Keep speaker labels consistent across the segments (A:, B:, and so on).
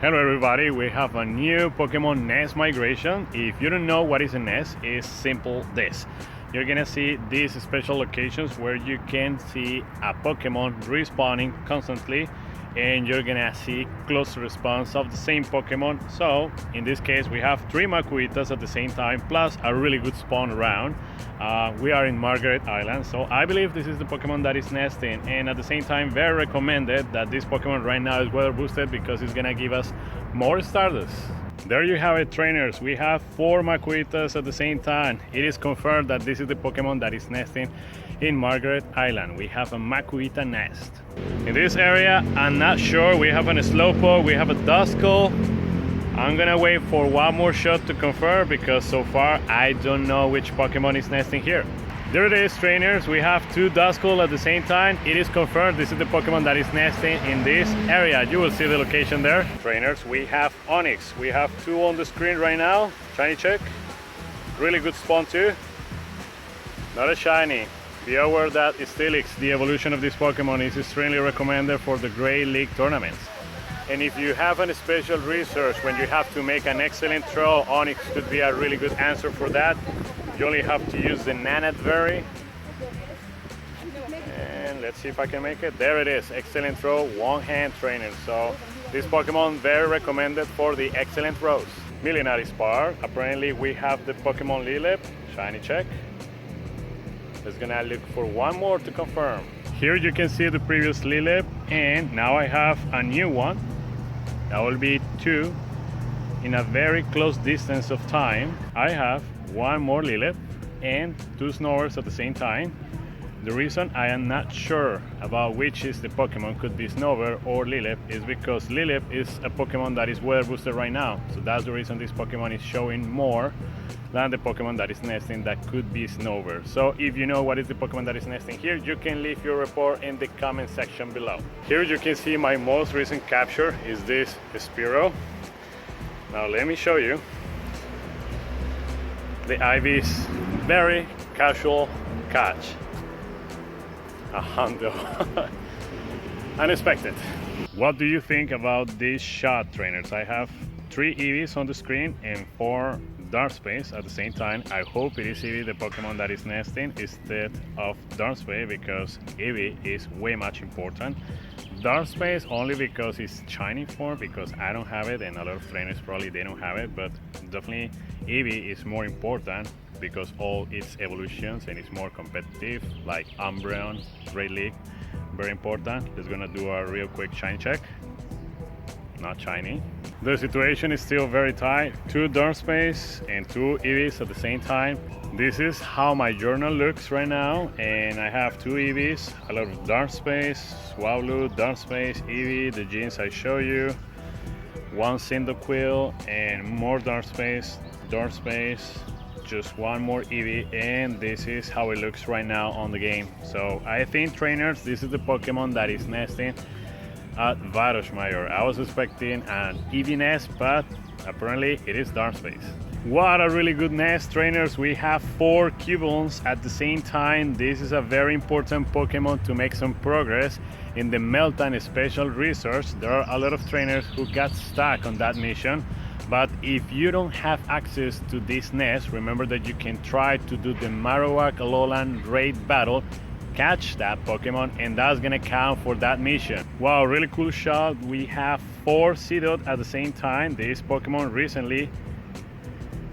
A: Hello everybody, we have a new Pokemon Nest migration. If you don't know what is a nest, it's simple this. You're gonna see these special locations where you can see a Pokemon respawning constantly, and you're gonna see close response of the same Pokemon. So in this case we have 3 Makuhitas at the same time plus a really good spawn around. We are in Margaret Island, so I believe this is the Pokemon that is nesting, and at the same time very recommended that this Pokemon right now is weather boosted because it's gonna give us more Stardust. There you have it, trainers. We have 4 Makuhitas at the same time. It is confirmed that this is the Pokemon that is nesting in Margaret Island. We have a Makuhita nest. In this area, I'm not sure. We have a Slowpoke, we have a Duskull. I'm gonna wait for one more shot to confirm because so far I don't know which Pokemon is nesting here. There it is, trainers. We have 2 Duskull at the same time. It is confirmed this is the Pokemon that is nesting in this area. You will see the location there. Trainers, we have ONIX. We have 2 on the screen right now. Shiny check. Really good spawn too. Not a shiny. Be aware that Steelix, the evolution of this Pokemon, is extremely recommended for the Great League tournaments. And if you have a special research when you have to make an excellent throw, ONIX could be a really good answer for that. You only have to use the Nanite Berry. And let's see if I can make it. There it is, excellent throw, one hand trainer. So this Pokemon very recommended for the excellent throws. Millenary Spar, apparently we have the Pokemon Lileep, shiny check. Just gonna look for one more to confirm. Here you can see the previous Lileep, and now I have a new one. That will be 2 in a very close distance of time. I have one more Lileep and 2 Snovers at the same time. The reason I am not sure about which is the Pokemon, could be Snover or Lileep, is because Lileep is a Pokemon that is weather boosted right now. So that's the reason this Pokemon is showing more than the Pokemon that is nesting that could be Snover. So if you know what is the Pokemon that is nesting here, you can leave your report in the comment section below. Here you can see my most recent capture is this Spearow. Now let me show you. The Eevee's very casual catch. A hundo. Unexpected. What do you think about this shot, trainers? I have 3 Eevees on the screen and 4 Darkspace at the same time. I hope it is Eevee, the Pokemon that is nesting, instead of Darkspace, because Eevee is way much important. Darkspace only because it's shiny form, because I don't have it, and a lot of trainers probably they don't have it, but definitely Eevee is more important because all its evolutions and it's more competitive, like Umbreon, Great League, very important. Just gonna do a real quick shiny check. Not shiny. The situation is still very tight. 2 Darkspace and 2 Eevees at the same time. This is how my journal looks right now, and I have 2 Eevees, a lot of Darkspace, Swablu, Darkspace, Eevee, the genes I show you, 1 Cyndaquil, and more Darkspace, just 1 more Eevee, and this is how it looks right now on the game. So I think, trainers, this is the Pokemon that is nesting at Varoshmire. I was expecting an EEVEE nest, but apparently it is Darkspace. What a really good nest, trainers. We have 4 Cubones at the same time. This is a very important Pokemon to make some progress in the Meltan special research. There are a lot of trainers who got stuck on that mission, but if you don't have access to this nest, remember that you can try to do the Marowak Alolan raid battle, catch that Pokemon, and that's gonna count for that mission. Wow, really cool shot. We have 4 Seedot at the same time. This Pokemon recently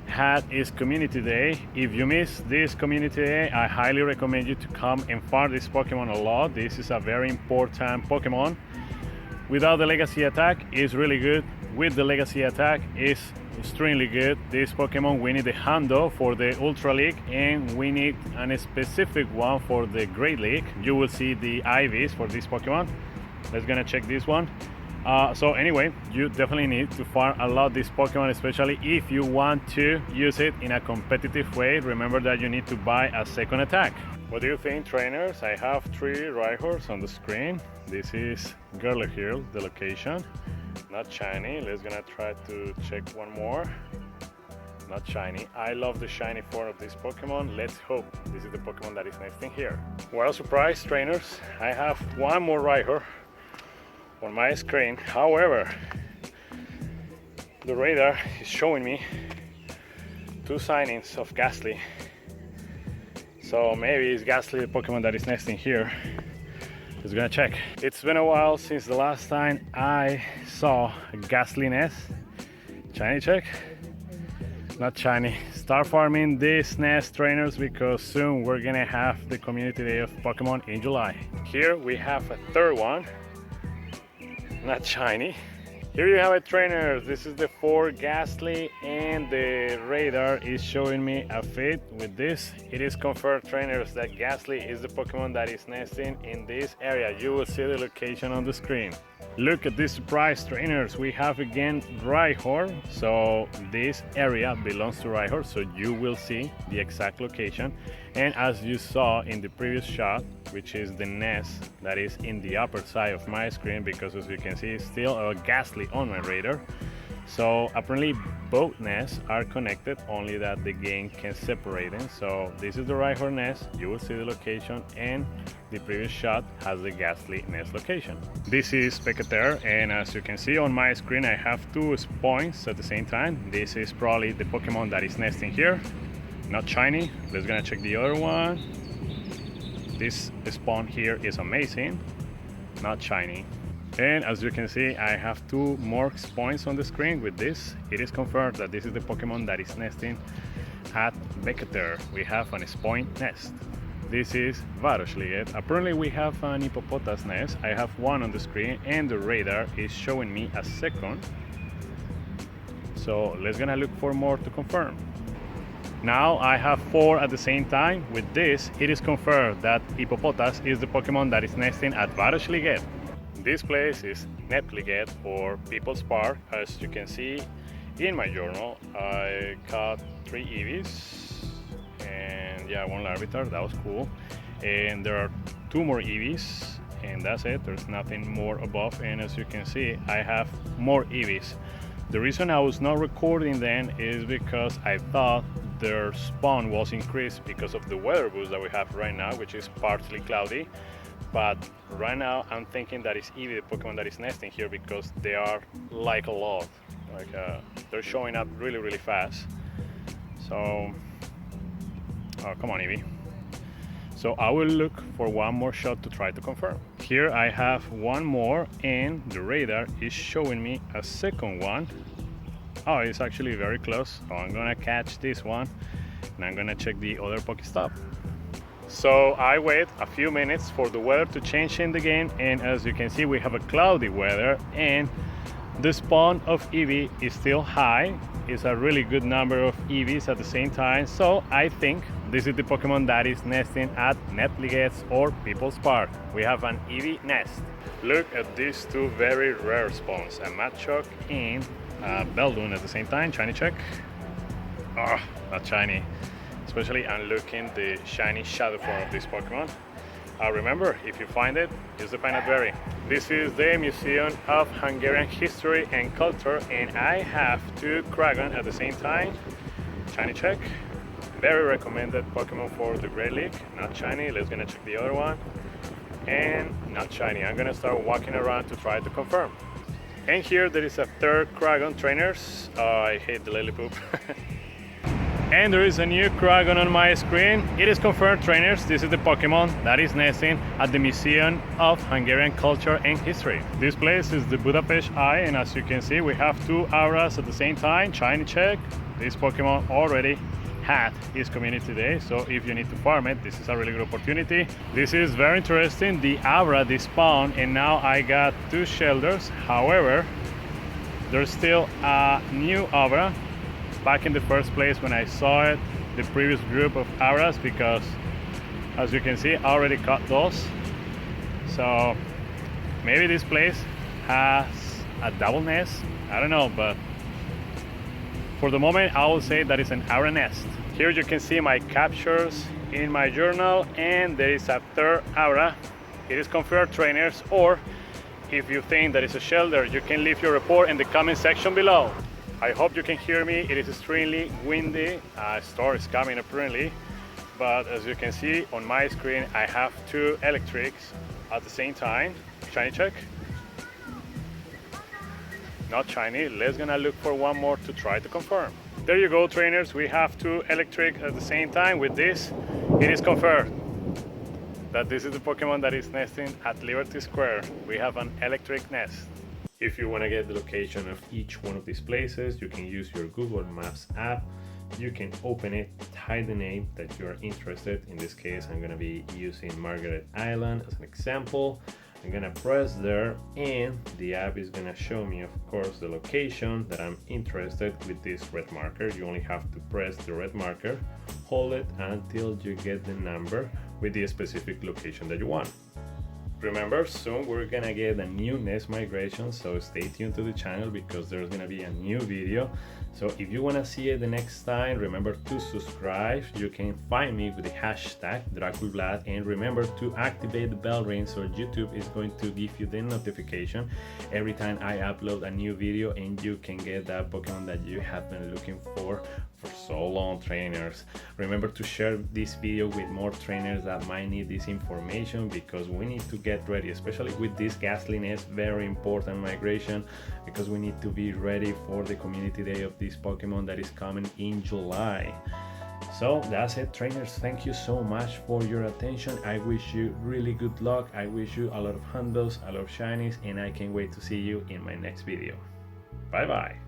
A: had its community day. If you missed this community day, I highly recommend you to come and farm this Pokemon a lot. This is a very important Pokemon. Without the legacy attack, it's really good. With the legacy attack, it's extremely good. This Pokemon, we need the hundo for the Ultra League, and we need a specific one for the Great League. You will see the IVs for this Pokemon. Let's gonna check this one. So anyway, you definitely need to farm a lot this Pokemon, especially if you want to use it in a competitive way. Remember that you need to buy a second attack. What do you think, trainers? I have 3 RHYHORNs on the screen. This is Girly, the location. Not shiny. Let's gonna try to check one more. Not shiny. I love the shiny form of this Pokemon. Let's hope this is the Pokemon that is nesting here. What a surprise, trainers. I have 1 more RHYHORN on my screen. However, The radar is showing me 2 signings of Ghastly. So maybe it's Ghastly, the Pokemon that is nesting here. Just gonna check. It's been a while since the last time I saw a Ghastly nest. Shiny check? Not shiny. Start farming these nest trainers because soon we're gonna have the community day of Pokemon in July. Here we have a third one. Not shiny. Here you have it, trainers. This is the 4 Ghastly, and the radar is showing me a fit with this. It is confirmed, trainers, that Ghastly is the Pokemon that is nesting in this area. You will see the location on the screen. Look at this surprise, trainers. We have again Rhyhorn. So this area belongs to Rhyhorn, so you will see the exact location. And as you saw in the previous shot, which is the nest that is in the upper side of my screen, because as you can see, it's still a Ghastly on my radar. So apparently both nests are connected, only that the game can separate them. So this is the Rhyhorn nest, you will see the location, and the previous shot has the Ghastly nest location. This is Pekater, and as you can see on my screen, I have 2 spawns at the same time. This is probably the Pokemon that is nesting here. Not shiny. Let's gonna check the other one. This spawn here is amazing. Not shiny. And as you can see, I have 2 more spawns on the screen with this. It is confirmed that this is the Pokemon that is nesting at Pekater. We have an spawn nest. This is Varosliget. Apparently we have an Hippopotas nest. I have 1 on the screen, and the radar is showing me a second. So let's gonna look for more to confirm. Now I have 4 at the same time. With this, it is confirmed that Hippopotas is the Pokemon that is nesting at Varosliget. This place is Neptliget, or People's Park. As you can see in my journal, I caught 3 Eevees and yeah, 1 Larvitar. That was cool. And there are 2 more Eevees, and that's it. There's nothing more above. And as you can see, I have more Eevees. The reason I was not recording then is because I thought their spawn was increased because of the weather boost that we have right now, which is partly cloudy. But right now I'm thinking that it's EEVEE, the Pokemon that is nesting here, because they are like a lot. Like they're showing up really, really fast. So, oh, come on, EEVEE. So I will look for 1 more shot to try to confirm. Here I have 1 more, and the radar is showing me a second one. Oh, it's actually very close. So I'm gonna catch this one, and I'm gonna check the other Pokestop. So I wait a few minutes for the weather to change in the game, and as you can see, we have a cloudy weather, and the spawn of EEVEE is still high. It's a really good number of EEVEEs at the same time, so I think this is the Pokemon that is nesting at Neptliget's or People's Park. We have an EEVEE nest. Look at these 2 very rare spawns, a Machoke and a Beldun at the same time. Shiny check. Oh, not shiny. Especially I'm looking the shiny shadow form of this Pokemon. Remember, if you find it, use the Peanut Berry. This is the Museum of Hungarian History and Culture, and I have 2 Kragon at the same time. Shiny check. Very recommended Pokemon for the Great League. Not shiny. Let's gonna check the other one. And not shiny. I'm gonna start walking around to try to confirm. And here there is a 3rd Kragon, trainers. I hate the Lileep. And there is a new Kragon on my screen. It is confirmed, trainers. This is the Pokemon that is nesting at the Museum of Hungarian Culture and History. This place is the Budapest Eye, and as you can see, we have 2 auras at the same time. Shiny check. This Pokemon already had his community day, so if you need to farm it, this is a really good opportunity. This is very interesting. The Abra despawned, and now I got 2 shelters. However, there's still a new Abra back in the first place when I saw it, the previous group of Abras, because as you can see, I already caught those. So maybe this place has a double nest. I don't know, but for the moment, I will say that it's an ABRA nest. Here you can see my captures in my journal, and there is a 3rd ABRA. It is confirmed, trainers, or if you think that it's a shelter, you can leave your report in the comment section below. I hope you can hear me. It is extremely windy. A storm is coming apparently, but as you can see on my screen, I have 2 electrics at the same time. Shiny check. not shiny. Let's gonna look for one more to try to confirm. There you go, trainers. We have two electric at the same time. With this, it is confirmed that this is the Pokemon that is nesting at Liberty Square. We have an electric nest. If you want to get the location of each one of these places, you can use your Google Maps app. You can open it, type the name that you're interested in. This case, I'm going to be using Margaret Island as an example. I'm going to press there and the app is going to show me, of course, the location that I'm interested with this red marker. You only have to press the red marker, hold it until you get the number with the specific location that you want. Remember, soon we're gonna get a new nest migration, so stay tuned to the channel because there's gonna be a new video. So if you wanna see it the next time, remember to subscribe. You can find me with the hashtag DraculVlad, and remember to activate the bell ring so YouTube is going to give you the notification every time I upload a new video, and you can get that Pokemon that you have been looking for so long, trainers. Remember to share this video with more trainers that might need this information, because we need to get ready, especially with this Ghastly Nest, very important migration, because we need to be ready for the community day of this Pokemon that is coming in July. So that's it, trainers. Thank you so much for your attention. I wish you really good luck. I wish you a lot of hundos, a lot of shinies, and I can't wait to see you in my next video. Bye bye.